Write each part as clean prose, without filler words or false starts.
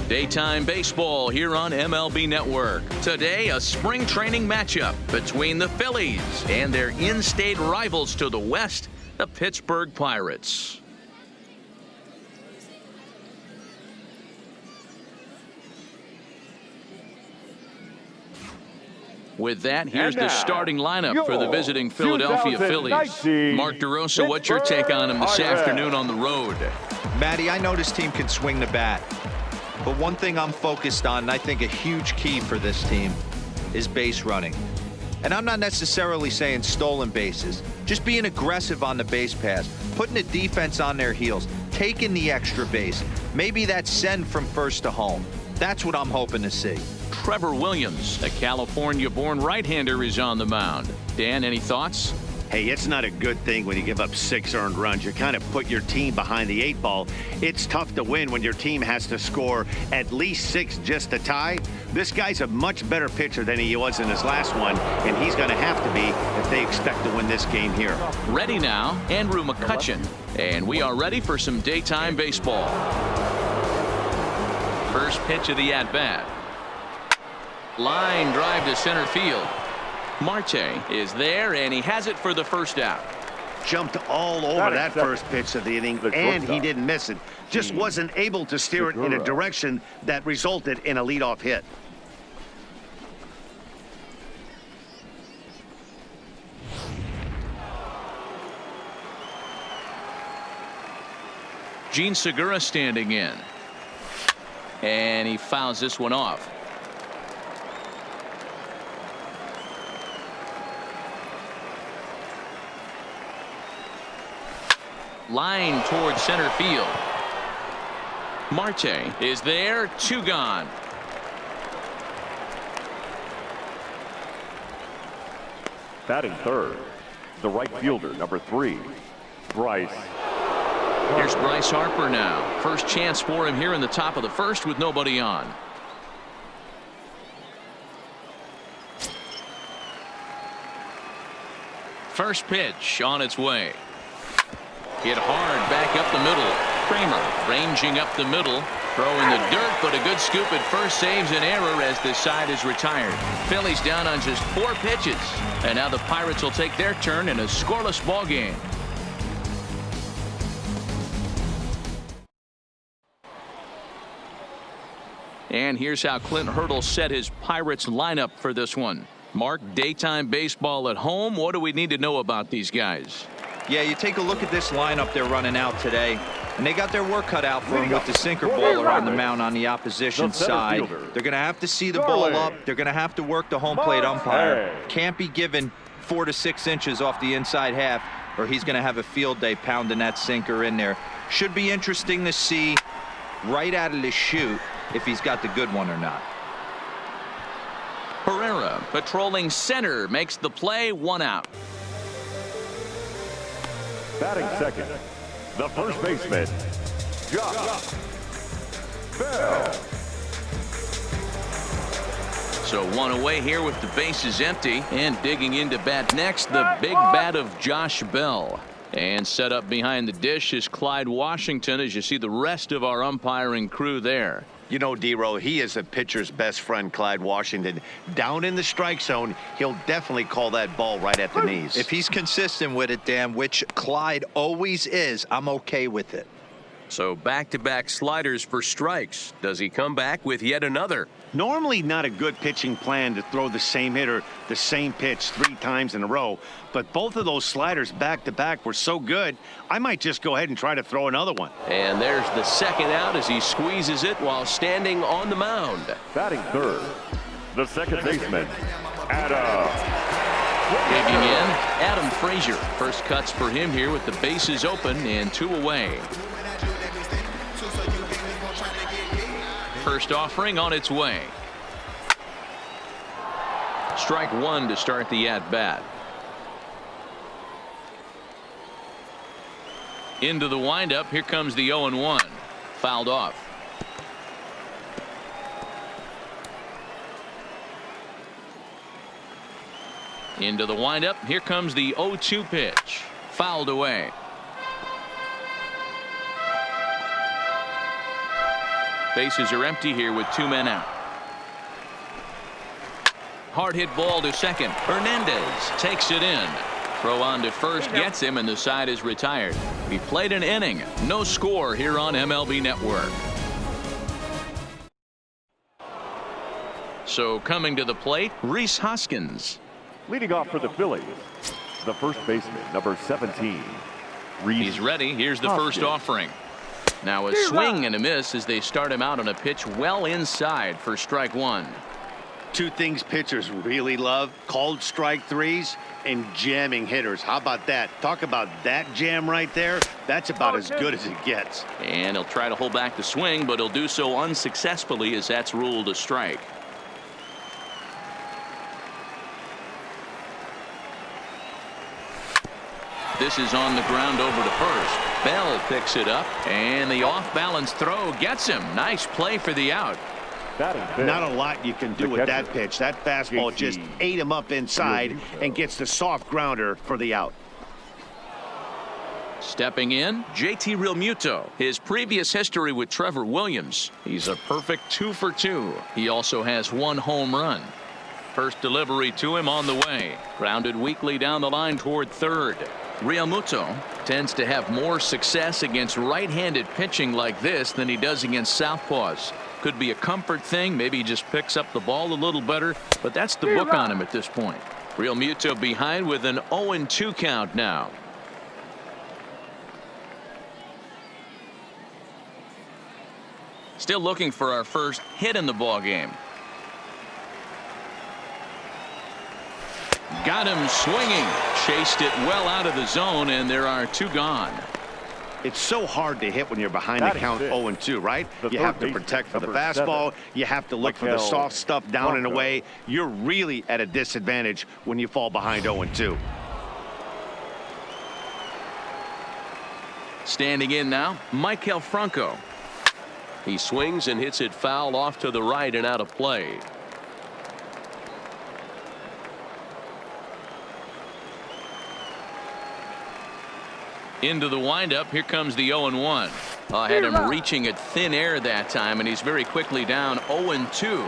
Daytime baseball here on MLB Network. Today, a spring training matchup between the Phillies and their in-state rivals to the west, the Pittsburgh Pirates. With that, here's the starting lineup for the visiting Philadelphia Phillies. Mark DeRosa, what's your take on them this afternoon on the road? Matty, I know this team can swing the bat. But one thing I'm focused on, and I think a huge key for this team, is base running. And I'm not necessarily saying stolen bases. Just being aggressive on the base pass, putting the defense on their heels, taking the extra base. Maybe that send from first to home. That's what I'm hoping to see. Trevor Williams, a California-born right-hander, is on the mound. Dan, any thoughts? Hey, it's not a good thing when you give up 6 earned runs. You kind of put your team behind the 8 ball. It's tough to win when your team has to score at least 6 just to tie. This guy's a much better pitcher than he was in his last one, and he's going to have to be if they expect to win this game here. Ready now, Andrew McCutchen. And we are ready for some daytime baseball. First pitch of the at-bat. Line drive to center field. Marte is there, and he has it for the first out. Jumped all over that first pitch of the inning, and he didn't miss it. Just wasn't able to steer it in a direction that resulted in a leadoff hit. Gene Segura standing in. And he fouls this one off. Line towards center field. Marte is there, 2 gone. Batting third, the right fielder, number 3, Bryce. Here's Bryce Harper now. First chance for him here in the top of the first with nobody on. First pitch on its way. Hit hard back up the middle. Kramer ranging up the middle. Throw in the dirt, but a good scoop at first saves an error as the side is retired. Phillies down on just 4 pitches. And now the Pirates will take their turn in a scoreless ball game. And here's how Clint Hurdle set his Pirates lineup for this one. Mark, daytime baseball at home. What do we need to know about these guys? Yeah, you take a look at this lineup they're running out today, and they got their work cut out for them with the sinker baller on the mound on the opposition side. They're going to have to see the ball up. They're going to have to work the home plate umpire. Can't be given 4 to 6 inches off the inside half, or he's going to have a field day pounding that sinker in there. Should be interesting to see right out of the chute if he's got the good one or not. Herrera patrolling center makes the play, 1 out. Batting second, the first baseman, Josh Bell. So 1 away here with the bases empty, and digging into bat next, the big bat of Josh Bell. And set up behind the dish is Clyde Washington, as you see the rest of our umpiring crew there. You know, D-Row, he is a pitcher's best friend, Clyde Washington. Down in the strike zone, he'll definitely call that ball right at the knees. If he's consistent with it, Dan, which Clyde always is, I'm okay with it. So back-to-back sliders for strikes. Does he come back with yet another? Normally not a good pitching plan to throw the same hitter the same pitch 3 times in a row, but both of those sliders back-to-back were so good, I might just go ahead and try to throw another one. And there's the second out as he squeezes it while standing on the mound. Batting third, the second baseman, Adam. Digging in, Adam Frazier. First cuts for him here with the bases open and 2 away. First offering on its way. Strike 1 to start the at-bat. Into the windup. Here comes the 0-1. Fouled off. Into the windup. Here comes the 0-2 pitch. Fouled away. Bases are empty here with 2 men out. Hard hit ball to second. Hernandez takes it in. Throw on to first gets him, and the side is retired. He played an inning. No score here on MLB Network. So coming to the plate, Rhys Hoskins. Leading off for the Phillies, the first baseman, number 17. He's ready. Here's the first offering. Now a swing and a miss as they start him out on a pitch well inside for strike 1. 2 things pitchers really love: called strike threes and jamming hitters. How about that? Talk about that jam right there. That's about as good as it gets. And he'll try to hold back the swing, but he'll do so unsuccessfully as that's ruled a strike. This is on the ground over to first. Bell picks it up, and the off-balance throw gets him. Nice play for the out. Not a lot you can do with that pitch. That fastball just ate him up inside and gets the soft grounder for the out. Stepping in, JT Realmuto. His previous history with Trevor Williams. He's a perfect 2 for 2. He also has 1 home run. First delivery to him on the way. Grounded weakly down the line toward third. Realmuto tends to have more success against right-handed pitching like this than he does against southpaws. Could be a comfort thing. Maybe he just picks up the ball a little better, but that's the book on him at this point. Realmuto behind with an 0-2 count now. Still looking for our first hit in the ball game. Got him swinging. Chased it well out of the zone, and there are 2 gone. It's so hard to hit when you're behind the count 0-2, right? You have to protect for the fastball. You have to look for the soft stuff down and away. You're really at a disadvantage when you fall behind 0-2. Standing in now, Maikel Franco. He swings and hits it foul off to the right and out of play. Into the windup. Here comes the 0-1. Had him reaching at thin air that time, and he's very quickly down 0-2.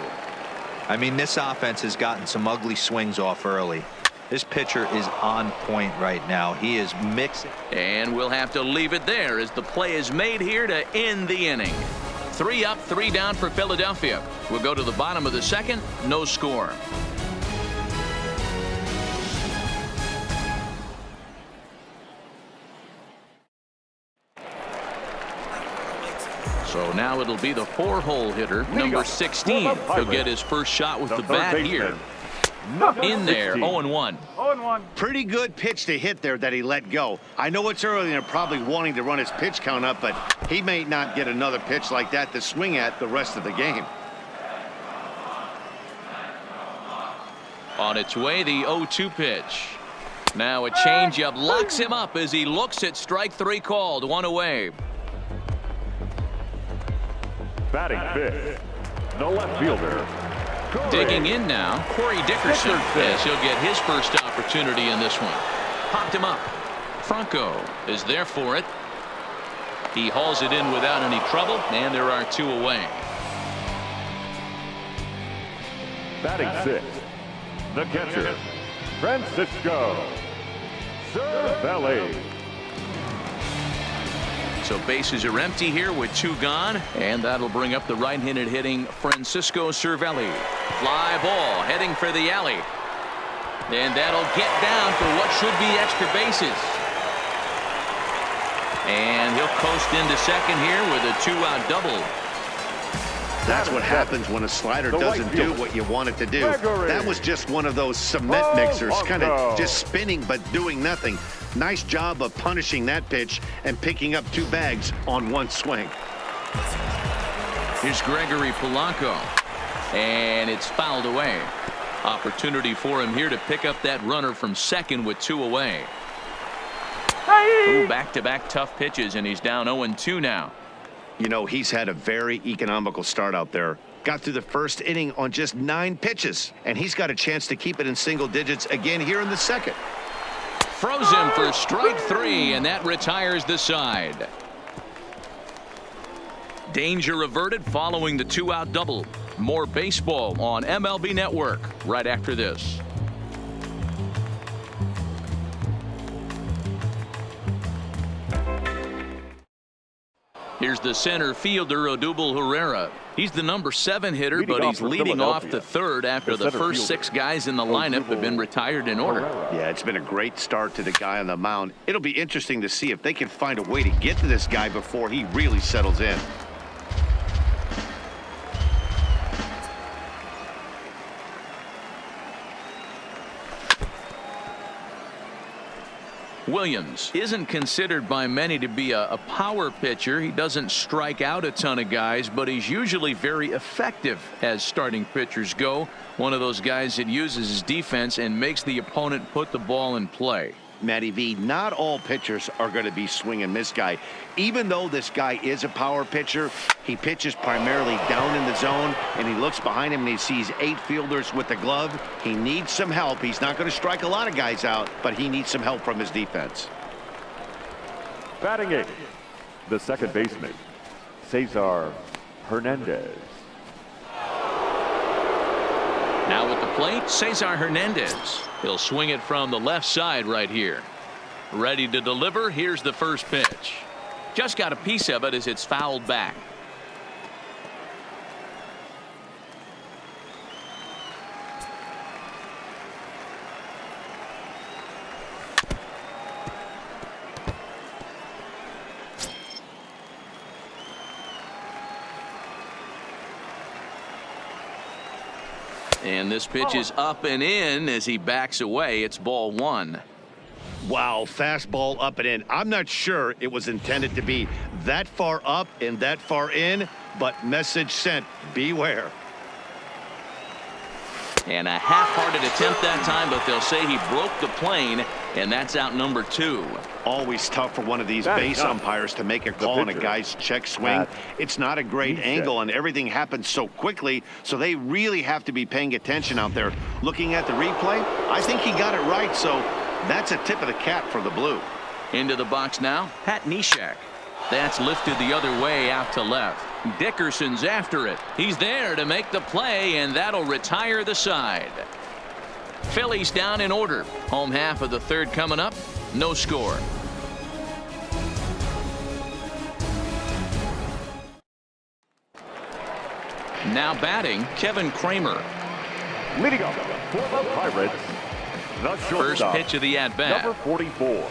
I mean, this offense has gotten some ugly swings off early. This pitcher is on point right now. He is mixing. And we'll have to leave it there as the play is made here to end the inning. 3 up, 3 down for Philadelphia. We'll go to the bottom of the second. No score. So now it'll be the 4-hole hitter, number 16. He'll get his first shot with the bat here. In there, 0-1. Pretty good pitch to hit there that he let go. I know it's early and they're probably wanting to run his pitch count up, but he may not get another pitch like that to swing at the rest of the game. On its way, the 0-2 pitch. Now a changeup locks him up as he looks at strike 3 called. 1 away. Batting 5th, the left fielder. Digging in now, Corey Dickerson, as he'll get his first opportunity in this one. Popped him up. Franco is there for it. He hauls it in without any trouble, and there are 2 away. Batting 6th, the catcher, Francisco Cervelli. So bases are empty here with 2 gone, and that'll bring up the right-handed hitting Francisco Cervelli. Fly ball heading for the alley. And that'll get down for what should be extra bases. And he'll coast into second here with a 2-out double. That's what happens when a slider doesn't do what you want it to do. That was just one of those cement mixers, kind of just spinning but doing nothing. Nice job of punishing that pitch and picking up 2 bags on 1 swing. Here's Gregory Polanco, and it's fouled away. Opportunity for him here to pick up that runner from second with 2 away. Back-to-back tough pitches, and he's down 0-2 now. You know, he's had a very economical start out there. Got through the first inning on just 9 pitches, and he's got a chance to keep it in single digits again here in the second. Froze him for strike 3, and that retires the side. Danger averted following the 2-out double. More baseball on MLB Network right after this. Here's the center fielder, Odubel Herrera. He's the number 7 hitter, but he's leading off the third after the first 6 guys in the lineup have been retired in order. Yeah, it's been a great start to the guy on the mound. It'll be interesting to see if they can find a way to get to this guy before he really settles in. Williams isn't considered by many to be a power pitcher. He doesn't strike out a ton of guys, but he's usually very effective as starting pitchers go. One of those guys that uses his defense and makes the opponent put the ball in play. Matty V, not all pitchers are going to be swing and miss guy. Even though this guy is a power pitcher, he pitches primarily down in the zone, and he looks behind him and he sees 8 fielders with the glove. He needs some help. He's not going to strike a lot of guys out, but he needs some help from his defense. Batting 8, the second baseman, Cesar Hernandez. Now at the plate, Cesar Hernandez. He'll swing it from the left side right here. Ready to deliver. Here's the first pitch. Just got a piece of it as it's fouled back. And this pitch is up and in as he backs away. It's ball 1. Wow, fastball up and in. I'm not sure it was intended to be that far up and that far in, but message sent, beware. And a half-hearted attempt that time, but they'll say he broke the plane, and that's out number 2. Always tough for one of these base umpires to make a call on a guy's check swing. It's not a great angle, and everything happens so quickly, so they really have to be paying attention out there. Looking at the replay, I think he got it right, so that's a tip of the cap for the Blue. Into the box now, Pat Neshek. That's lifted the other way out to left. Dickerson's after it. He's there to make the play, and that'll retire the side. Phillies down in order. Home half of the third coming up. No score. Now batting, Kevin Kramer. Leading off for the Pirates, the First shortstop, pitch of the at-bat. number 44.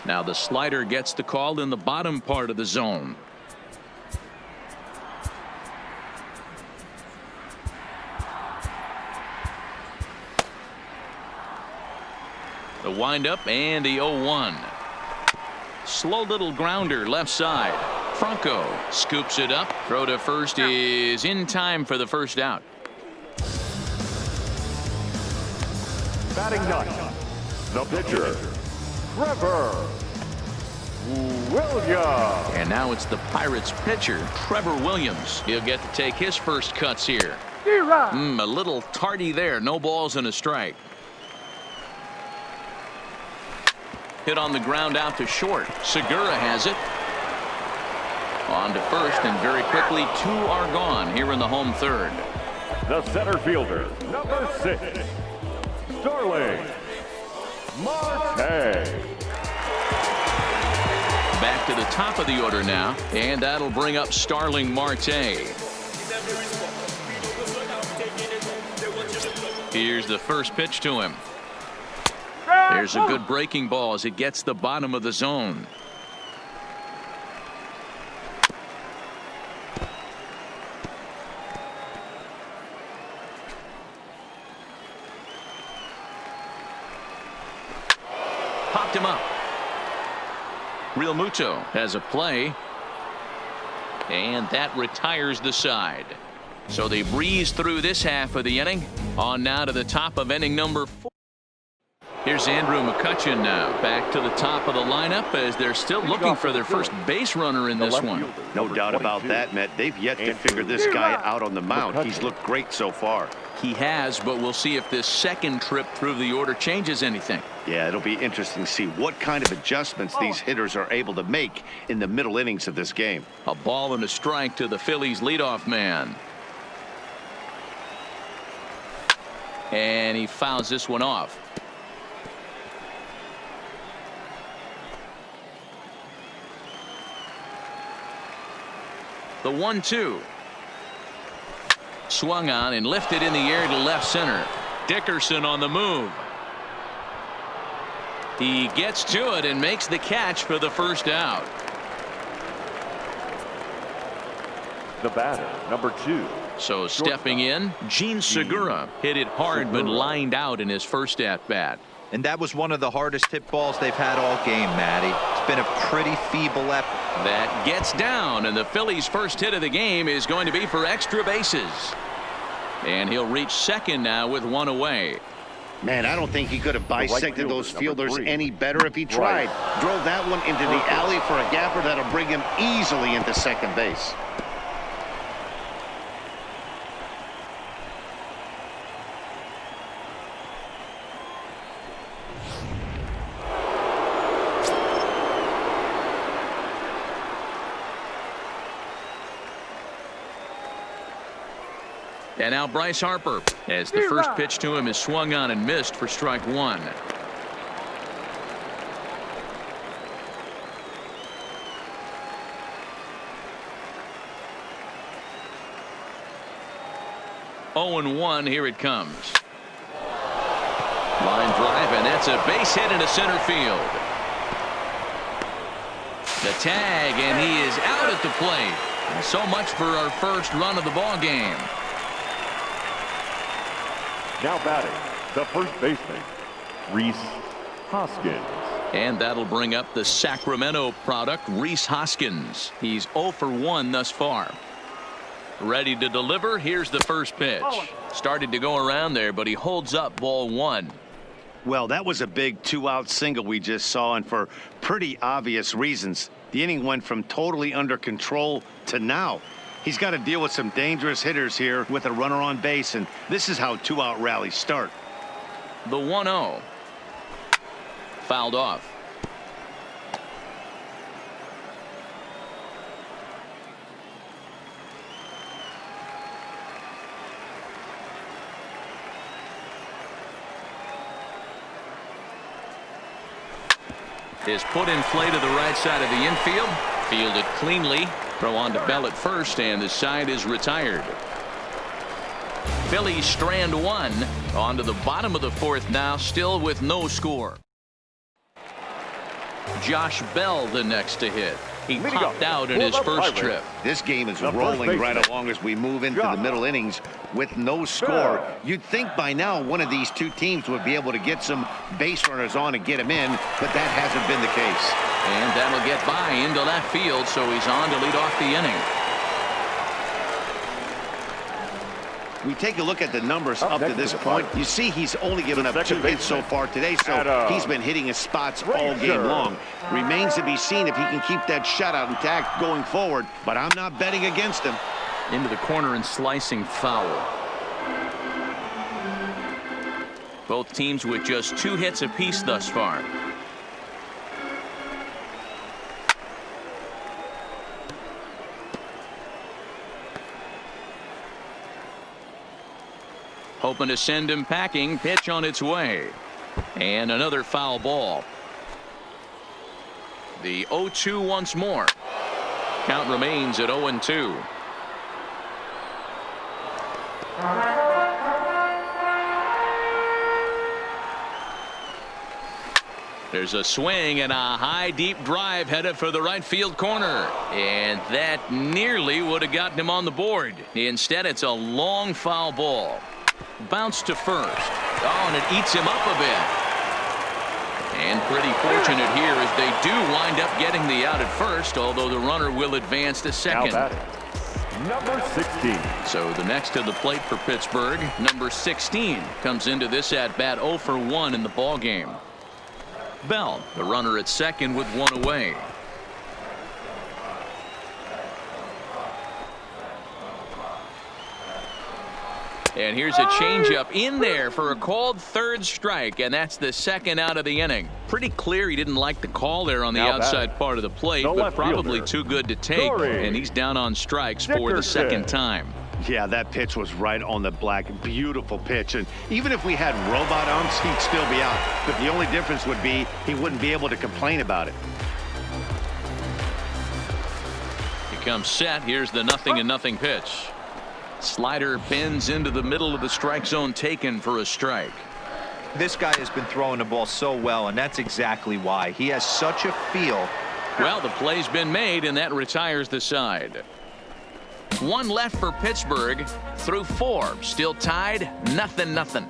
Now the slider gets the call in the bottom part of the zone. The windup and the 0-1. Slow little grounder left side. Franco scoops it up. Throw to first is in time for the first out. Batting 9, the pitcher, Trevor Williams. And now it's the Pirates pitcher, Trevor Williams. He'll get to take his first cuts here. A little tardy there. No balls and a strike. Hit on the ground out to short. Segura has it. On to first, and very quickly 2 are gone here in the home third. The center fielder, number 6, Starling Marte. Back to the top of the order now, and that'll bring up Starling Marte. Here's the first pitch to him. There's a good breaking ball as it gets the bottom of the zone. Popped him up. Real Muto has a play, and that retires the side. So they breeze through this half of the inning. On now to the top of inning number 4. Here's Andrew McCutchen now back to the top of the lineup as they're still looking for their first base runner in this one. No doubt about that, Matt. They've yet to figure this guy out on the mound. He's looked great so far. He has, but we'll see if this second trip through the order changes anything. Yeah, it'll be interesting to see what kind of adjustments these hitters are able to make in the middle innings of this game. A ball and a strike to the Phillies leadoff man. And he fouls this one off. The 1-2. Swung on and lifted in the air to left center. Dickerson on the move. He gets to it and makes the catch for the first out. The batter, number 2. So stepping in, Gene Segura hit it hard but lined out in his first at bat. And that was one of the hardest hit balls they've had all game, Matty. It's been a pretty feeble effort. That gets down, and the Phillies' first hit of the game is going to be for extra bases. And he'll reach second now with one away. Man, I don't think he could have bisected fielder, those fielders 3. any better if he tried. Drove that one into the alley for a gapper that'll bring him easily into second base. And now Bryce Harper, as the first pitch to him is swung on and missed for strike one. Oh and 1, here it comes. Line drive, and that's a base hit into center field. The tag, and he is out at the plate. And so much for our first run of the ball game. Now batting, the first baseman, Rhys Hoskins. And that'll bring up the Sacramento product, Rhys Hoskins. He's 0 for 1 thus far. Ready to deliver. Here's the first pitch. Started to go around there, but he holds up ball 1. Well, that was a big 2-out single we just saw, and for pretty obvious reasons. The inning went from totally under control to now. He's got to deal with some dangerous hitters here with a runner on base, and this is how 2-out rallies start. The 1-0. Fouled off. Is put in play to the right side of the infield. Fielded cleanly. Throw on to Bell at first, and the side is retired. Phillies strand one. On to the bottom of the 4th now, still with no score. Josh Bell the next to hit. He popped out in his first trip. This game is rolling right along as we move into the middle innings with no score. You'd think by now one of these two teams would be able to get some base runners on and get him in, but that hasn't been the case. And that'll get by into left field, so he's on to lead off the inning. We take a look at the numbers up to this point. You see he's only given up 2 hits so far today, so he's been hitting his spots all game long. Remains to be seen if he can keep that shutout intact going forward, but I'm not betting against him. Into the corner and slicing foul. Both teams with just 2 hits apiece thus far. Hoping to send him packing. Pitch on its way. And another foul ball. The 0-2 once more. Count remains at 0-2. There's a swing and a high deep drive headed for the right field corner, and that nearly would have gotten him on the board. Instead, it's a long foul ball. Bounce to first. Oh, and it eats him up a bit. And pretty fortunate here as they do wind up getting the out at first, although the runner will advance to second. Number 16. So the next to the plate for Pittsburgh, number 16, comes into this at bat 0 for 1 in the ball game. Bell, the runner at second with 1 away. And here's a changeup in there for a called third strike, and that's the second out of the inning. Pretty clear he didn't like the call there on the outside part of the plate, but probably too good to take, and he's down on strikes for the second time. Yeah, that pitch was right on the black. Beautiful pitch. And even if we had robot umps, he'd still be out. But the only difference would be he wouldn't be able to complain about it. He comes set. Here's the 0-0 pitch. Slider bends into the middle of the strike zone, taken for a strike. This guy has been throwing the ball so well, and that's exactly why. He has such a feel. Well, the play's been made, and that retires the side. One left for Pittsburgh through 4. Still tied, 0-0.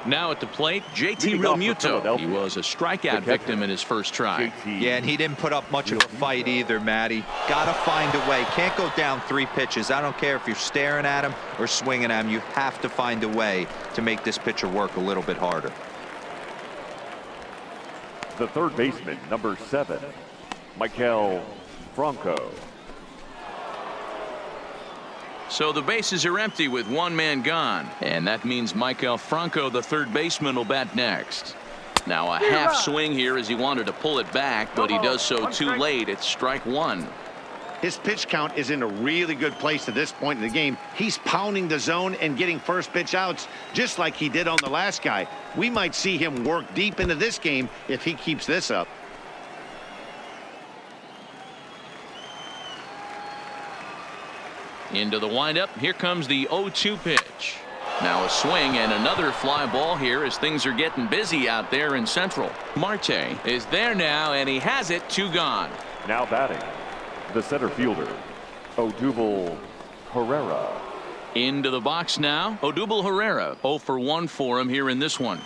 Now at the plate, JT Realmuto. He was a strikeout victim in his first try. Yeah, and he didn't put up much of a fight either, Matty. Gotta find a way. Can't go down 3 pitches. I don't care if you're staring at him or swinging at him. You have to find a way to make this pitcher work a little bit harder. The third baseman, number 7, Michael Franco. So the bases are empty with one man gone, and that means Michael Franco, the third baseman, will bat next. Now a half swing here as he wanted to pull it back, but he does so too late. It's strike 1. His pitch count is in a really good place at this point in the game. He's pounding the zone and getting first pitch outs just like he did on the last guy. We might see him work deep into this game if he keeps this up. Into the windup. Here comes the 0-2 pitch. Now a swing and another fly ball here as things are getting busy out there in Central. Marte is there now, and he has it. 2 gone. Now batting, the center fielder, Odubel Herrera. Into the box now, Odubel Herrera. 0 for 1 for him here in this one.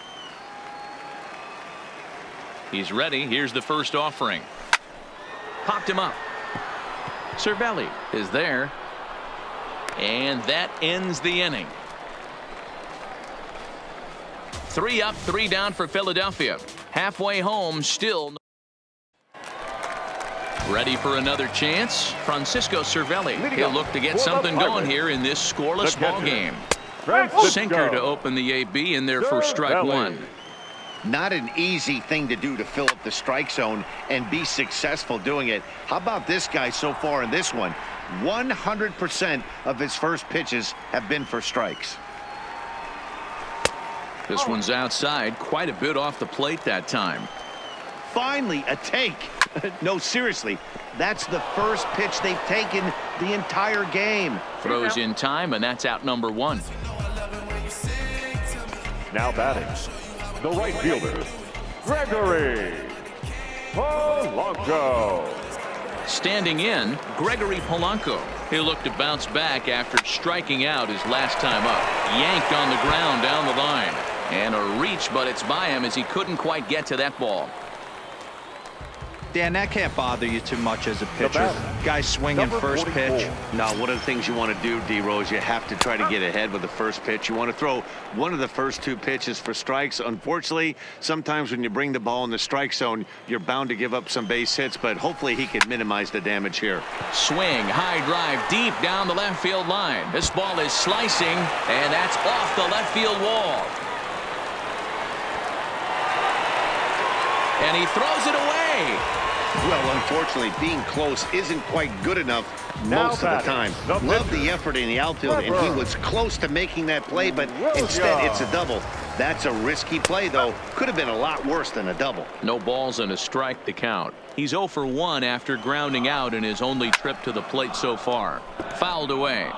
He's ready. Here's the first offering. Popped him up. Cervelli is there. And that ends the inning. 3 up, 3 down for Philadelphia. Halfway home, still. Ready for another chance. Francisco Cervelli. He'll look to get something going here in this scoreless ball game. Sinker to open the AB in there for strike 1. Not an easy thing to do to fill up the strike zone and be successful doing it. How about this guy so far in this one? 100% of his first pitches have been for strikes. This one's outside, quite a bit off the plate that time. Finally a take. No, seriously, that's the first pitch they've taken the entire game. Throws in time, and that's out number 1. Now batting, the right fielder, Gregory Polanco. Standing in, Gregory Polanco. He'll look to bounce back after striking out his last time up. Yanked on the ground down the line. And a reach, but it's by him as he couldn't quite get to that ball. Dan, that can't bother you too much as a pitcher. Guy swinging first pitch. No, one of the things you want to do, D-Rose, you have to try to get ahead with the first pitch. You want to throw one of the first 2 pitches for strikes. Unfortunately, sometimes when you bring the ball in the strike zone, you're bound to give up some base hits, but hopefully he can minimize the damage here. Swing, high drive, deep down the left field line. This ball is slicing, and that's off the left field wall. And he throws it away. Well, unfortunately, being close isn't quite good enough most of the time. Love the effort in the outfield, and he was close to making that play, but instead it's a double. That's a risky play, though. Could have been a lot worse than a double. No balls and a strike to count. He's 0 for 1 after grounding out in his only trip to the plate so far. Fouled away.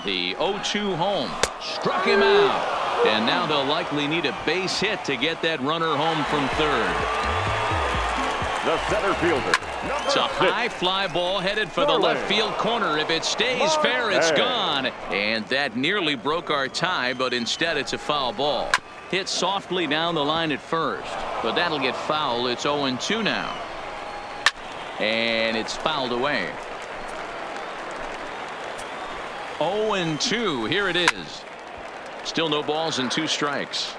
The 0-2 home. Struck him out. And now they'll likely need a base hit to get that runner home from third. The center fielder. It's a high fly ball headed for the left field corner. If it stays fair, it's gone. And that nearly broke our tie, but instead it's a foul ball. Hit softly down the line at first, but that'll get foul. It's 0-2 now. And it's fouled away. 0-2. Here it is. Still no balls and 2 strikes.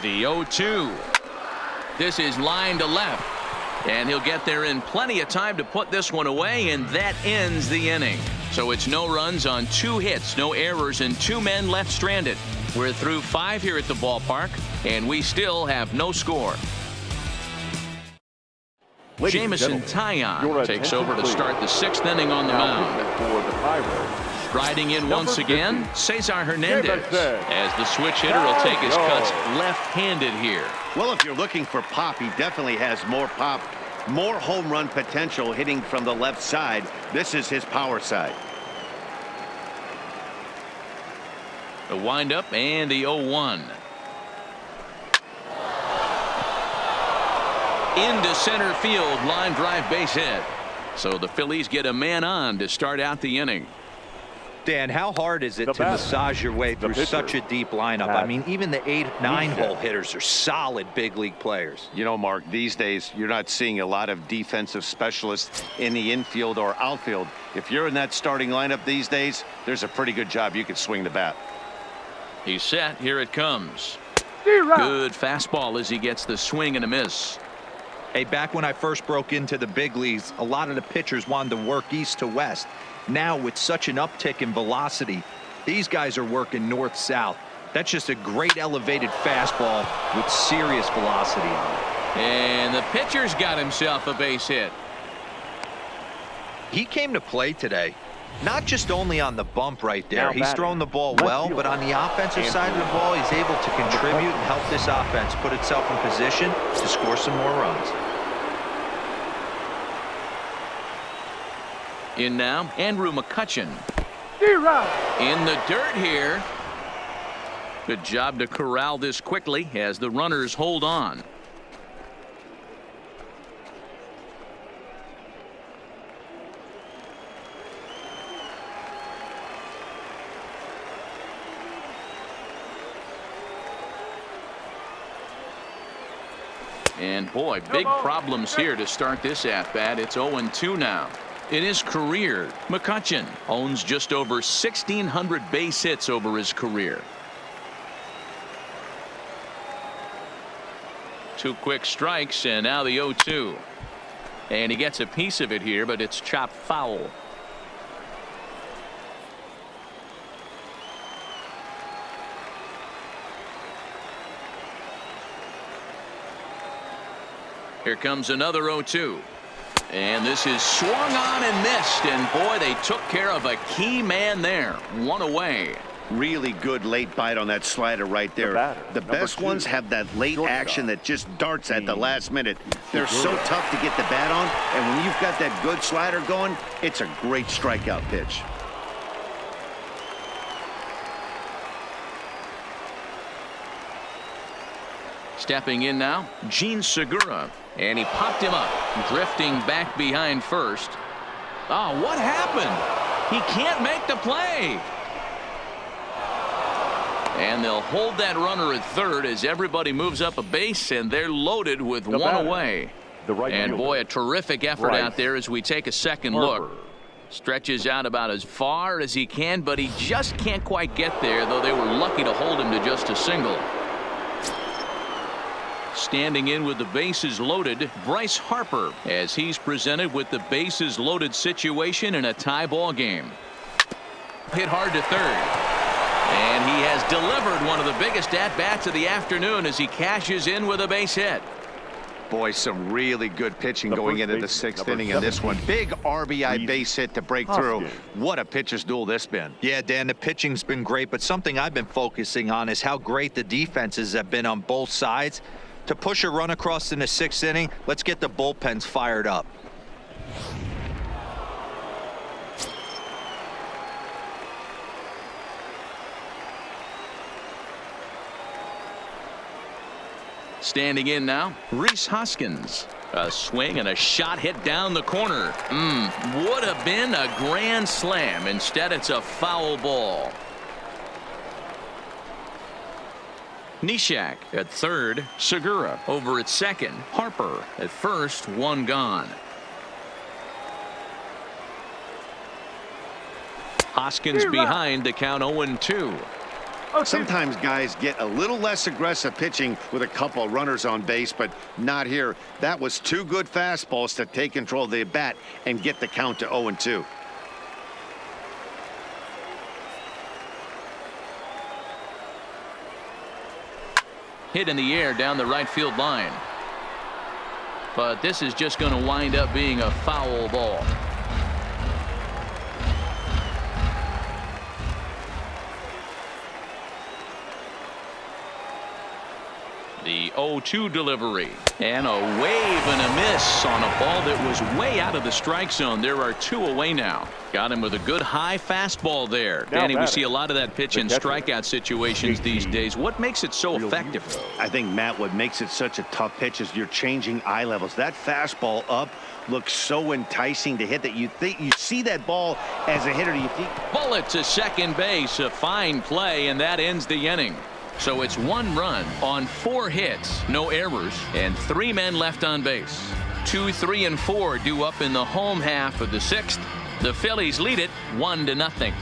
The 0-2. This is line to left. And he'll get there in plenty of time to put this one away, and that ends the inning. So it's no runs on 2 hits, no errors, and 2 men left stranded. We're through 5 here at the ballpark, and we still have no score. Jamison Taillon takes over to start the 6th inning on the mound. Striding in once again, Cesar Hernandez, as the switch hitter will take his cuts left-handed here. Well, if you're looking for pop, he definitely has more pop, more home run potential hitting from the left side. This is his power side. The windup and the 0-1. Into center field, line drive, base hit. So the Phillies get a man on to start out the inning. Dan, how hard is it to massage your way through such a deep lineup? I mean, even the 8, 9-hole hitters are solid big league players. You know, Mark, these days you're not seeing a lot of defensive specialists in the infield or outfield. If you're in that starting lineup these days, there's a pretty good job you could swing the bat. He's set. Here it comes. Good fastball as he gets the swing and a miss. Hey, back when I first broke into the big leagues, a lot of the pitchers wanted to work east to west. Now, with such an uptick in velocity, these guys are working north-south. That's just a great elevated fastball with serious velocity on it. And the pitcher's got himself a base hit. He came to play today, not just only on the bump right there. He's thrown the ball well, but on the offensive side of the ball, he's able to contribute and help this offense put itself in position to score some more runs. In now, Andrew McCutchen. In the dirt here. Good job to corral this quickly as the runners hold on. And boy, big problems here to start this at-bat. It's 0-2 now. In his career, McCutchen owns just over 1,600 base hits over his career. 2 quick strikes, and now the 0-2. And he gets a piece of it here, but it's chopped foul. Here comes another 0-2. And this is swung on and missed. And boy, they took care of a key man there. 1 away. Really good late bite on that slider right there. The best ones have that late action that just darts at the last minute. They're so tough to get the bat on. And when you've got that good slider going, it's a great strikeout pitch. Stepping in now, Gene Segura. And he popped him up, drifting back behind first. Oh, what happened? He can't make the play. And they'll hold that runner at third as everybody moves up a base, and they're loaded with 1 away. And boy, a terrific effort out there as we take a second look. Stretches out about as far as he can, but he just can't quite get there, though they were lucky to hold him to just a single. Standing in with the bases loaded, Bryce Harper, as he's presented with the bases loaded situation in a tie ball game. Hit hard to third. And he has delivered one of the biggest at-bats of the afternoon as he cashes in with a base hit. Boy, some really good pitching going into the 6th inning in this one. Big RBI base hit to break through. What a pitcher's duel this been. Yeah, Dan, the pitching's been great, but something I've been focusing on is how great the defenses have been on both sides. To push a run across in the 6th inning, let's get the bullpens fired up. Standing in now, Rhys Hoskins. A swing and a shot hit down the corner. Would have been a grand slam. Instead, it's a foul ball. Neshek at third, Segura over at second, Harper at first, 1 gone. Hoskins behind, the count 0-2. Sometimes guys get a little less aggressive pitching with a couple runners on base, but not here. That was two good fastballs to take control of the bat and get the count to 0-2. Hit in the air down the right field line. But this is just going to wind up being a foul ball. The 0-2 delivery. And a wave and a miss on a ball that was way out of the strike zone. There are two away now. Got him with a good high fastball there. Danny, we see a lot of that pitch in strikeout situations these days. What makes it so effective? I think, Matt, what makes it such a tough pitch is you're changing eye levels. That fastball up looks so enticing to hit that you think you see that ball as a hitter. You think bullet to second base. A fine play, and that ends the inning. So it's 1 run on 4 hits, no errors, and 3 men left on base. 2, 3, and 4 due up in the home half of the 6th. The Phillies lead it 1-0.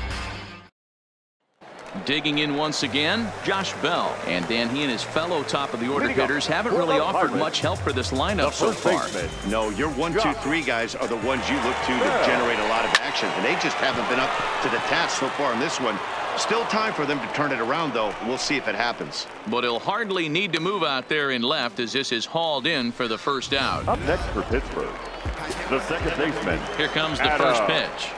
Digging in once again, Josh Bell. And Dan, he and his fellow top of the order hitters haven't really offered much help for this lineup so far. No, your 1, 2, 3 guys are the ones you look to generate a lot of action, and they just haven't been up to the task so far in this one. Still time for them to turn it around, though. We'll see if it happens. But he'll hardly need to move out there in left as this is hauled in for the first out. Up next for Pittsburgh, the second baseman. Here comes the first pitch.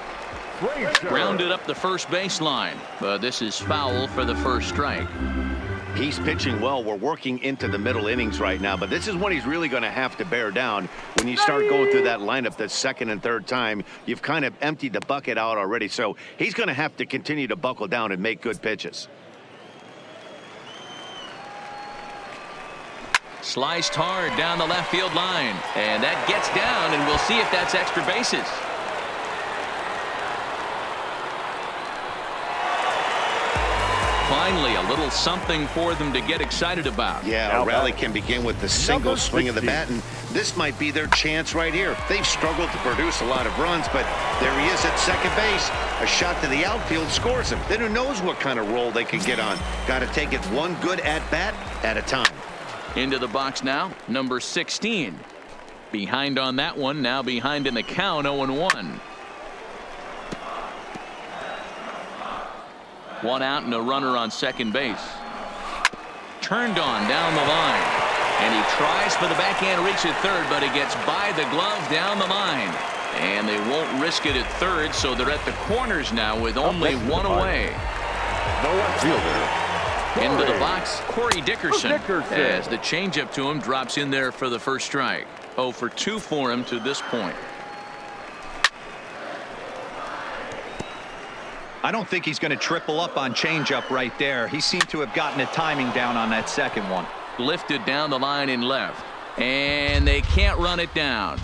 Grounded up the first baseline, but this is foul for the first strike. He's pitching well. We're working into the middle innings right now, but this is when he's really going to have to bear down. When you start going through that lineup the second and third time, you've kind of emptied the bucket out already, so he's going to have to continue to buckle down and make good pitches. Sliced hard down the left field line, and that gets down, and we'll see if that's extra bases. Finally, a little something for them to get excited about. Yeah, a rally can begin with the single swing of the bat, and this might be their chance right here. They've struggled to produce a lot of runs, but there he is at second base. A shot to the outfield scores him. Then who knows what kind of role they can get on. Got to take it one good at-bat at a time. Into the box now, number 16. Behind on that one, now behind in the count, 0-1. 1 out and a runner on second base. Turned on down the line. And he tries for the backhand reach at third, but he gets by the glove down the line. And they won't risk it at third, so they're at the corners now with only 1 away. No fielder. Into the box, Corey Dickerson. As the changeup to him drops in there for the first strike. 0 for 2 for him to this point. I don't think he's going to triple up on changeup right there. He seemed to have gotten the timing down on that second one. Lifted down the line in left. And they can't run it down.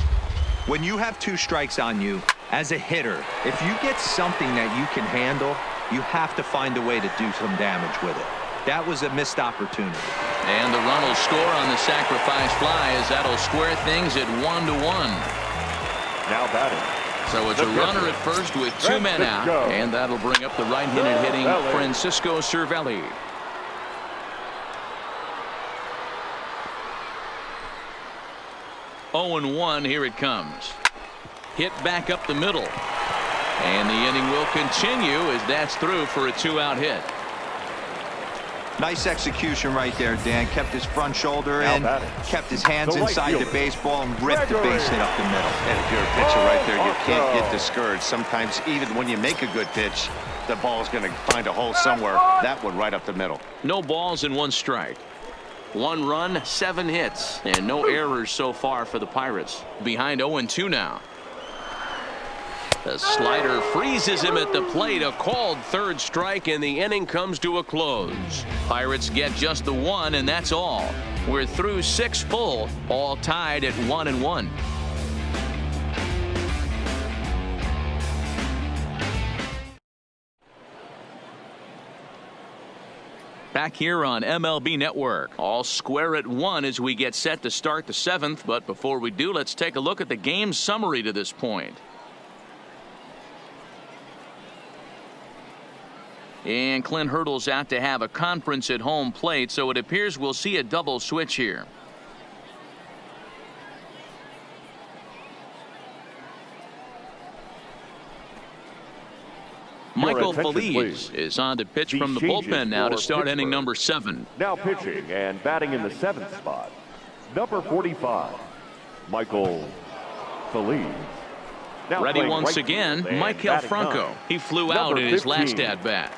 When you have 2 strikes on you, as a hitter, if you get something that you can handle, you have to find a way to do some damage with it. That was a missed opportunity. And the run will score on the sacrifice fly as that'll square things at 1-1. Now batting. So it's a runner at first with 2 men out, and that'll bring up the right-handed hitting Francisco Cervelli. Oh and 1, here it comes. Hit back up the middle. And the inning will continue as that's through for a 2-out hit. Nice execution right there, Dan. Kept his front shoulder in, kept his hands inside the baseball, and ripped the base hit up the middle. And if you're a pitcher right there, you can't get discouraged. Sometimes even when you make a good pitch, the ball's going to find a hole somewhere. That one right up the middle. No balls and 1 strike. 1 run, 7 hits, and no errors so far for the Pirates. Behind 0-2 now. The slider freezes him at the plate. A called third strike, and the inning comes to a close. Pirates get just the 1, and that's all. We're through 6 full, all tied at 1-1. Back here on MLB Network, all square at 1 as we get set to start the 7th. But before we do, let's take a look at the game summary to this point. And Clint Hurdle's out to have a conference at home plate, so it appears we'll see a double switch here. Michael Feliz is on to pitch from the bullpen now to start inning number 7. Now pitching and batting in the 7th spot, number 45, Michael Feliz. Now ready once right again, field, Michael Franco. He flew out in his last at-bat.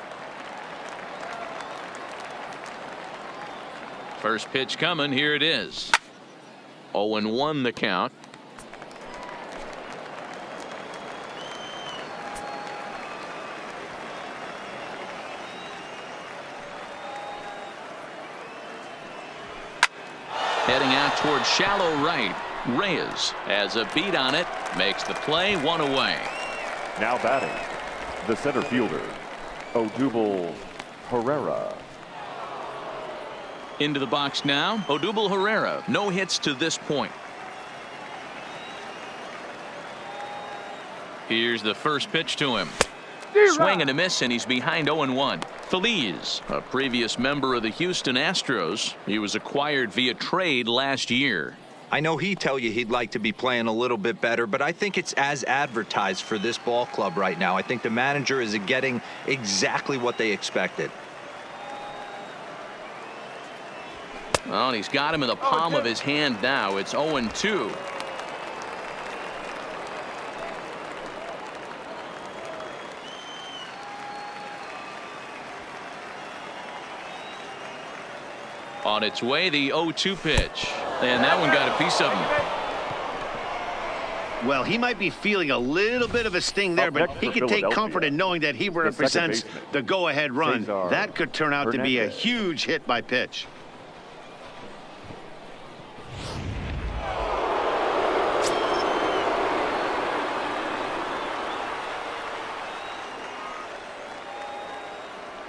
First pitch coming, here it is. 0-1 the count. Heading out towards shallow right. Reyes has a beat on it, makes the play, 1 away. Now batting, the center fielder, Odubel Herrera. Into the box now, Odubel Herrera. No hits to this point. Here's the first pitch to him. Swing and a miss, and he's behind 0-1. Feliz, a previous member of the Houston Astros. He was acquired via trade last year. I know he'd tell you he'd like to be playing a little bit better, but I think it's as advertised for this ball club right now. I think the manager is getting exactly what they expected. Well, he's got him in the palm of his hand now. It's 0-2. On its way, the 0-2 pitch. And that one got a piece of him. Well, he might be feeling a little bit of a sting there, but he can take comfort in knowing that he represents the go-ahead run. That could turn out to be a huge hit by pitch.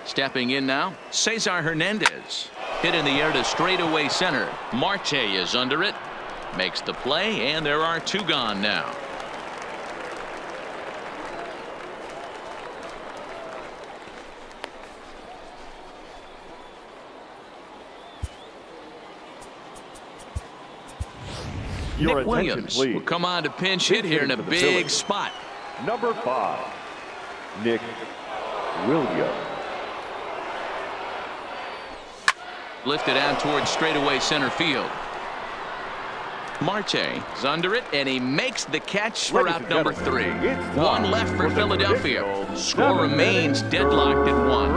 Stepping in now, Cesar Hernandez. Hit in the air to straightaway center. Marte is under it. Makes the play, and there are 2 gone now. Nick Williams will come on to pinch hit here in a big spot. Number 5, Nick Williams. Lifted out towards straightaway center field. Marte is under it, and he makes the catch for out number 3. 1 left for Philadelphia. Score remains deadlocked at 1.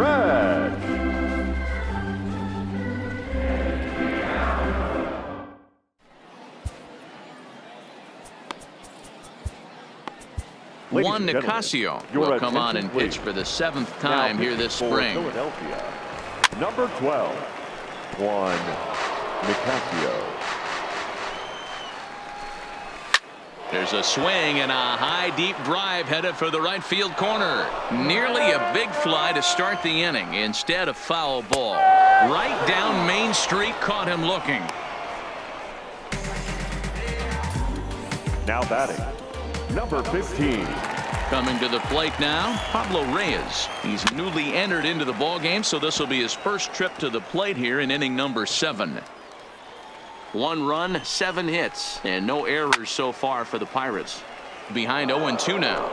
Juan Nicasio will come on and pitch for the 7th time here this spring. Philadelphia, number 12, Juan Nicasio. There's a swing and a high deep drive headed for the right field corner. Nearly a big fly to start the inning. Instead, a foul ball. Right down Main Street, caught him looking. Now batting, number 15. Coming to the plate now, Pablo Reyes. He's newly entered into the ballgame, so this will be his first trip to the plate here in inning number 7. 1 run, 7 hits, and no errors so far for the Pirates. Behind 0-2 now.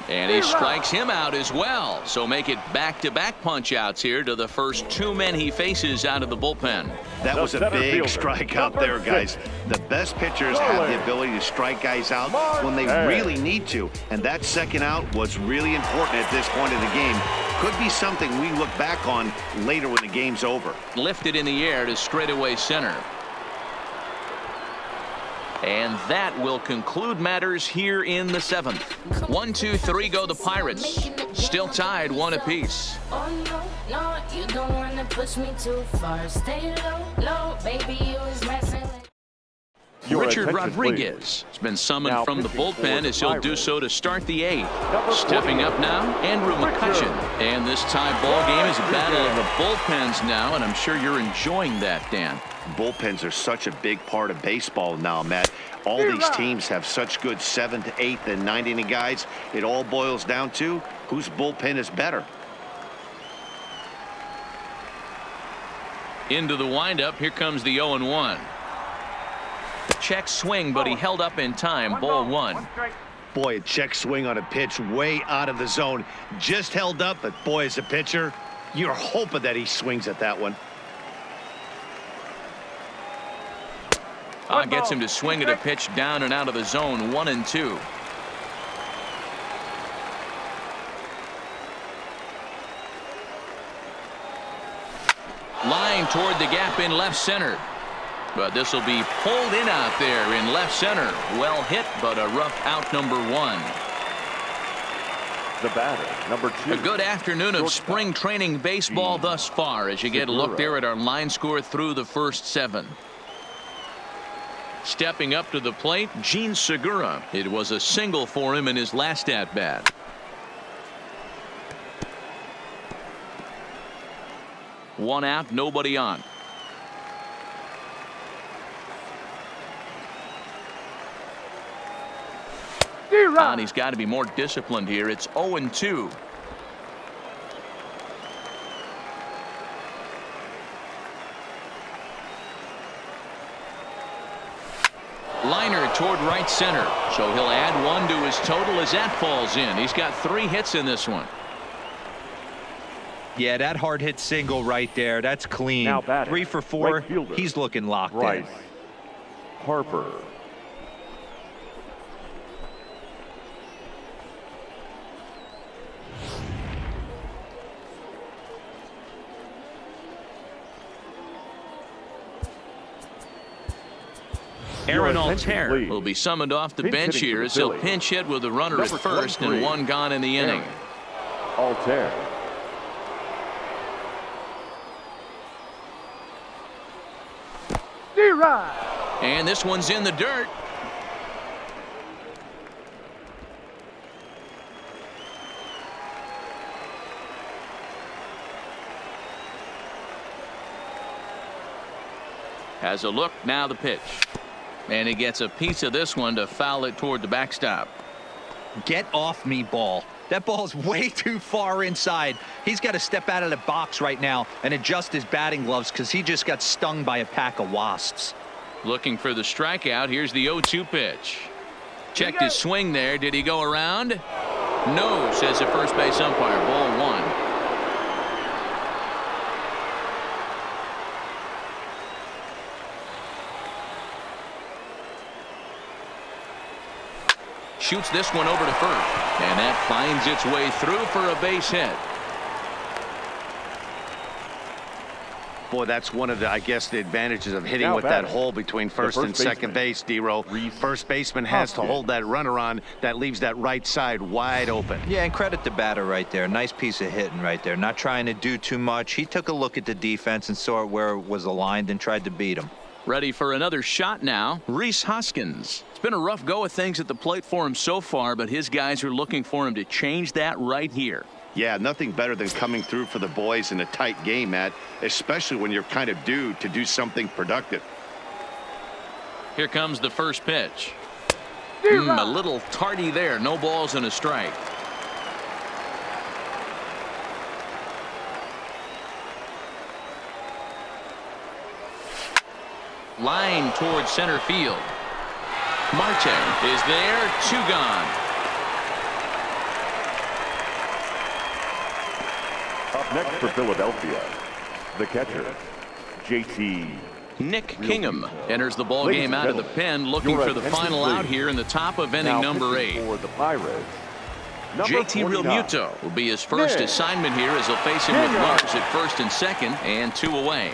And he strikes him out as well. So make it back-to-back punch-outs here to the first 2 men he faces out of the bullpen. That was a big strikeout there, guys. The best pitchers have the ability to strike guys out when they really need to. And that second out was really important at this point of the game. Could be something we look back on later when the game's over. Lifted in the air to straightaway center. And that will conclude matters here in the 7th. 1, 2, 3 go the Pirates. Still tied 1 apiece. Oh no, no, you don't want to push me too far. Stay low, low, baby, you was messing with. Your Richard attention, Rodriguez has been summoned Now from the pitching for bullpen the as he'll do Pirates. so to start the 8th. Number Stepping 40, up now, Andrew McCutcheon. And this tie ball game is a battle of the bullpens now, and I'm sure you're enjoying that, Dan. Bullpens are such a big part of baseball now, Matt. All these teams have such good 7th, 8th, and 9th inning guys. It all boils down to whose bullpen is better. Into the windup, here comes the 0-1. Check swing, but he held up in time. Ball 1. Boy, a check swing on a pitch way out of the zone. Just held up, but boy, as a pitcher, you're hoping that he swings at that one. Gets him to swing at a pitch down and out of the zone. 1-2. Line toward the gap in left center. But this will be pulled in out there in left center. Well hit, but a rough out, number 1. The batter, number 2. A good afternoon of spring training baseball thus far as you get a look there at our line score through the first 7. Stepping up to the plate, Gene Segura. It was a single for him in his last at-bat. One out, nobody on. And he's got to be more disciplined here. It's 0-2. Liner toward right center. So he'll add 1 to his total as that falls in. He's got 3 hits in this one. Yeah, that hard hit single right there. That's clean. Now batting, 3 for 4. right fielder, He's looking locked Bryce in. Harper. Aaron Your attention, Altair please. will be summoned off the Pinch bench hitting for here the as he'll Phillies. pinch hit with a runner at Number first and 23, 1 gone in the inning. Altair. And this one's in the dirt. Has a look, now the pitch. And he gets a piece of this one to foul it toward the backstop. Get off me, ball. That ball's way too far inside. He's got to step out of the box right now and adjust his batting gloves because he just got stung by a pack of wasps. Looking for the strikeout. Here's the 0-2 pitch. Checked his swing there. Did he go around? No, says the first base umpire. Ball 1. Shoots this one over to first, and that finds its way through for a base hit. Boy, that's one of the, I guess, the advantages of hitting Now with that batting, hole between first and second base, D-Row. First baseman has to hold that runner on. That leaves that right side wide open. Yeah, and credit the batter right there. Nice piece of hitting right there. Not trying to do too much. He took a look at the defense and saw it where it was aligned and tried to beat him. Ready for another shot now. Rhys Hoskins. It's been a rough go of things at the plate for him so far, but his guys are looking for him to change that right here. Yeah, nothing better than coming through for the boys in a tight game, Matt, especially when you're kind of due to do something productive. Here comes the first pitch. A little tardy there. No balls and a strike. Line towards center field. Marte is there. 2 gone. Up next for Philadelphia, the catcher, JT. Nick Kingham enters the ball Ladies game and out of the gentlemen, pen, looking your for the attention, final out please. here in the top of inning Now number pitching 8. for the Pirates, number JT 49. Realmuto will be his first Nick assignment here as he'll face him with Kingham. runners at first and second and 2 away.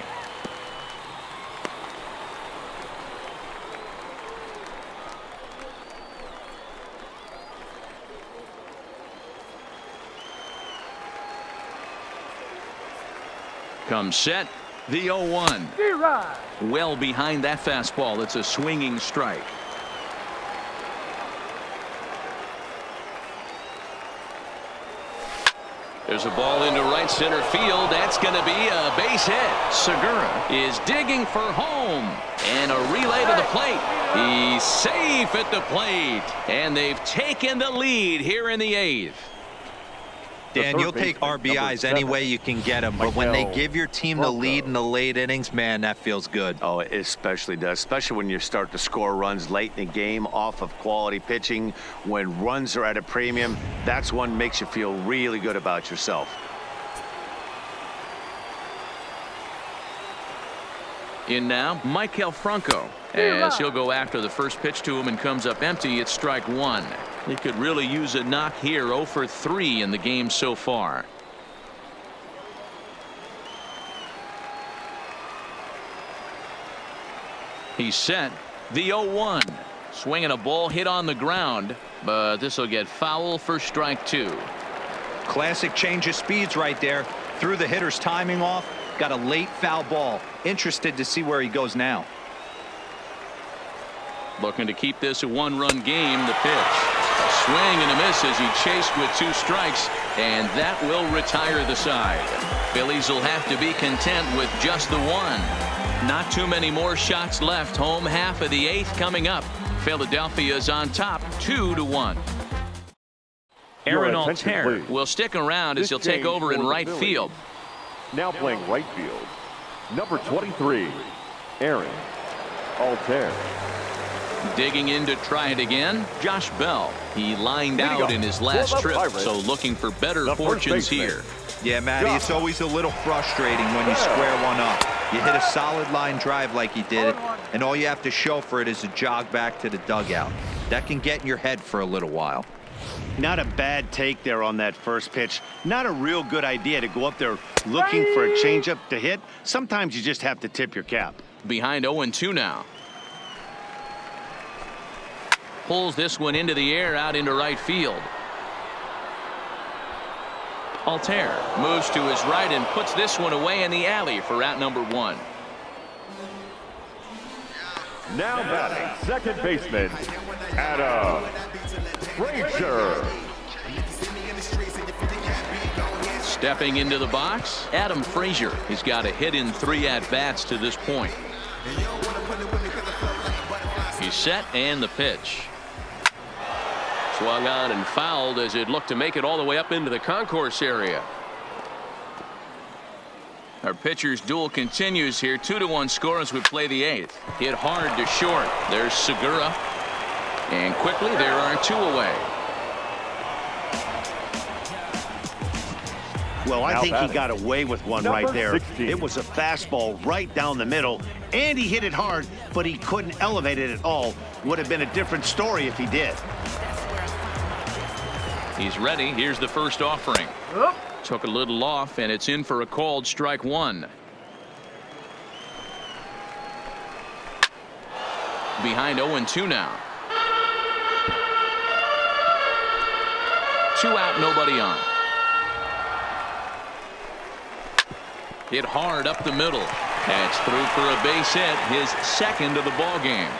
Comes set. The 0-1. Well behind that fastball. It's a swinging strike. There's a ball into right center field. That's going to be a base hit. Segura is digging for home. And a relay to the plate. He's safe at the plate. And they've taken the lead here in the 8th. Dan, you'll take RBIs any way you can get them, but when they give your team the lead in the late innings, man, that feels good. Oh, it especially does, especially when you start to score runs late in the game off of quality pitching. When runs are at a premium, that's one makes you feel really good about yourself. In now, Maikel Franco, as he'll go after the first pitch to him and comes up empty. It's strike 1. He could really use a knock here. 0 for 3 in the game so far. He's set. The 0-1. Swinging a ball hit on the ground, but this will get foul for strike 2. Classic change of speeds right there. Threw the hitter's timing off. Got a late foul ball. Interested to see where he goes now. Looking to keep this a one-run game. The pitch. A swing and a miss as he chased with 2 strikes, and that will retire the side. Phillies will have to be content with just the 1. Not too many more shots left. Home half of the 8th coming up. Philadelphia is on top 2-1. Aaron Altair will stick around as he'll take over in right field. Now playing right field, number 23, Aaron Altair. Digging in to try it again, Josh Bell. He lined out in his last trip, so looking for better fortunes here. Yeah, Matty, it's always a little frustrating when you square one up. You hit a solid line drive like he did, and all you have to show for it is a jog back to the dugout. That can get in your head for a little while. Not a bad take there on that first pitch. Not a real good idea to go up there looking for a changeup to hit. Sometimes you just have to tip your cap. Behind 0-2 now. Pulls this one into the air out into right field. Altair moves to his right and puts this one away in the alley for out number 1. Now batting, second baseman, Adam Frazier. Stepping into the box, Adam Frazier. He's got a hit in 3 at-bats to this point. He's set and the pitch. Swung on and fouled as it looked to make it all the way up into the concourse area. Our pitcher's duel continues here. 2-1 score as we play the 8th. Hit hard to short. There's Segura. And quickly there are 2 away. Well, I think he got away with one right there. It was a fastball right down the middle, and he hit it hard, but he couldn't elevate it at all. Would have been a different story if he did. He's ready. Here's the first offering. Took a little off, and it's in for a called strike 1. Behind 0-2 now. 2 out, nobody on. Hit hard up the middle. That's through for a base hit, his second of the ball game.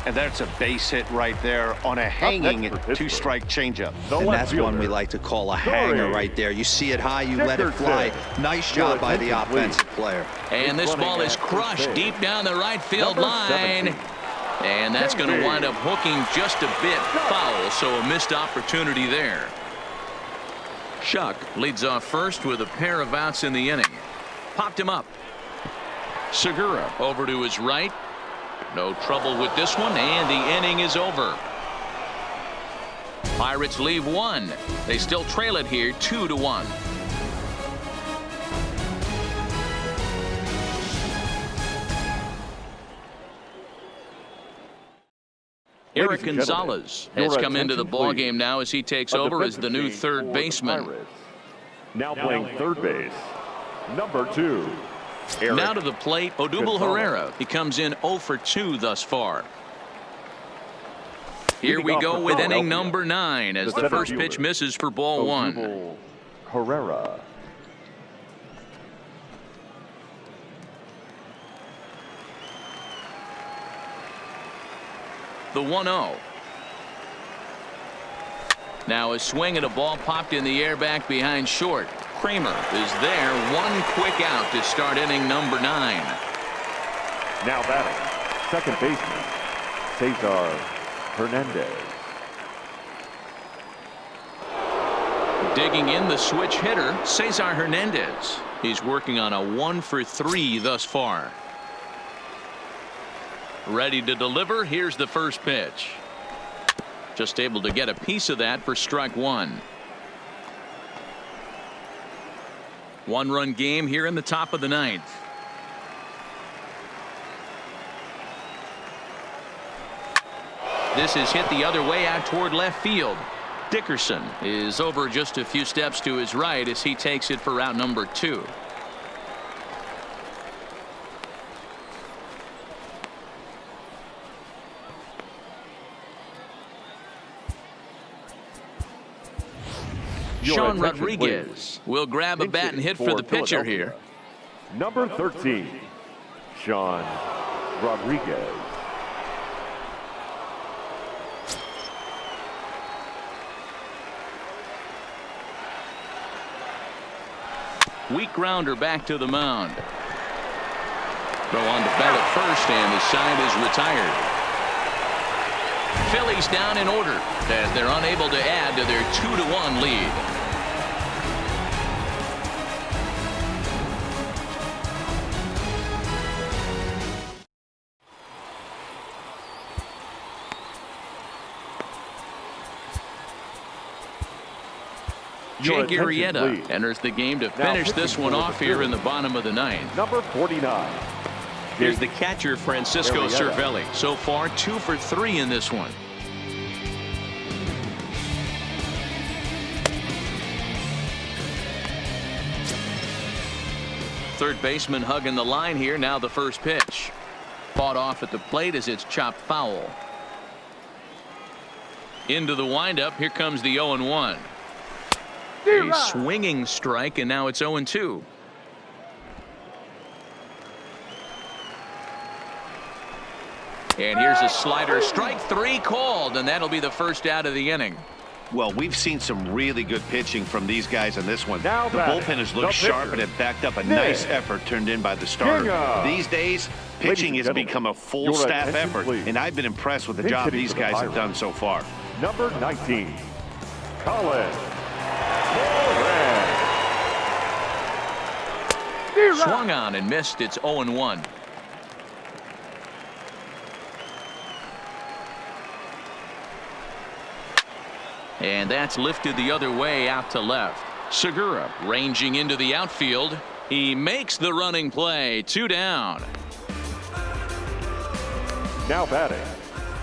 And that's a base hit right there on a hanging 2-strike changeup. And that's one we like to call a hanger right there. You see it high, you let it fly. Nice job by the offensive player. And this ball is crushed deep down the right field line. And that's going to wind up hooking just a bit foul, so a missed opportunity there. Shuck leads off first with a pair of outs in the inning. Popped him up. Segura over to his right. No trouble with this one, and the inning is over. Pirates leave 1. They still trail it here 2-1. Eric Gonzalez has come into the ball game now as he takes over as the new third baseman. Now playing third base, number 2. Eric. Now to the plate, Odubel Herrera. He comes in 0 for 2 thus far. Here we go with inning number 9 as the first pitch misses for ball 1. Herrera. The 1-0. Now a swing and a ball popped in the air back behind short. Kramer is there. One quick out to start inning number 9. Now batting, second baseman, Cesar Hernandez. Digging in the switch hitter, Cesar Hernandez. He's working on a 1-for-3 thus far. Ready to deliver. Here's the first pitch. Just able to get a piece of that for strike 1. 1-run game here in the top of the 9th. This is hit the other way out toward left field. Dickerson is over just a few steps to his right as he takes it for route number 2. Sean Rodriguez will grab a bat and hit for the pitcher here. Number 13, Sean Rodriguez. Weak grounder back to the mound. Throw on to Bell at first, and the side is retired. Phillies down in order as they're unable to add to their 2-1 lead. Jake Arrieta enters the game to finish this one off here in the bottom of the 9th. Number 49. Here's the catcher, Francisco Cervelli. So far, 2 for 3 in this one. Third baseman hugging the line here. Now the first pitch. Fought off at the plate as it's chopped foul. Into the windup. Here comes the 0-1. A swinging strike, and now it's 0-2. And here's a slider. Strike 3 called, and that'll be the first out of the inning. Well, we've seen some really good pitching from these guys in this one. Now the bullpen has looked sharp, and it backed up a nice effort turned in by the starter. These days, pitching has become a full staff effort, and I've been impressed with the job these guys have done so far. Number 19, Colin. Swung on and missed. It's 0-1. And that's lifted the other way out to left. Segura ranging into the outfield. He makes the running play. 2 down. Now batting,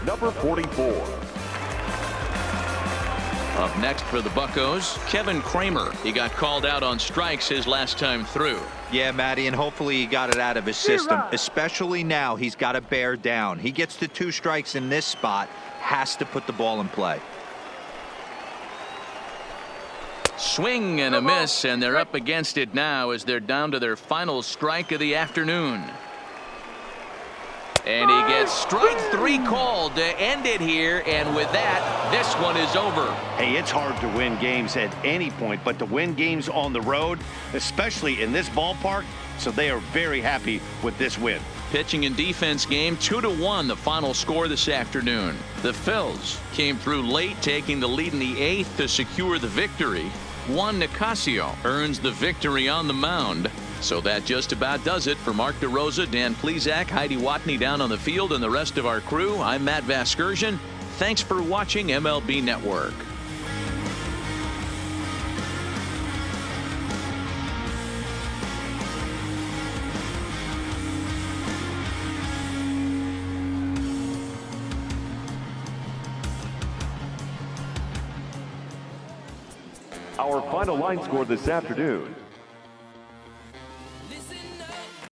number 44. Up next for the Buccos, Kevin Kramer. He got called out on strikes his last time through. Yeah, Matty, and hopefully he got it out of his system. Especially now, he's got to bear down. He gets the 2 strikes in this spot, has to put the ball in play. Swing and a miss, and they're up against it now as they're down to their final strike of the afternoon. And he gets strike 3 called to end it here, and with that, this one is over. Hey, it's hard to win games at any point, but to win games on the road, especially in this ballpark, so they are very happy with this win. Pitching and defense game, 2-1 the final score this afternoon. The Phils came through late, taking the lead in the 8th to secure the victory. Juan Nicasio earns the victory on the mound. So that just about does it. For Mark DeRosa, Dan Plesac, Heidi Watney down on the field, and the rest of our crew, I'm Matt Vasgersian. Thanks for watching MLB Network. Our final line score this afternoon,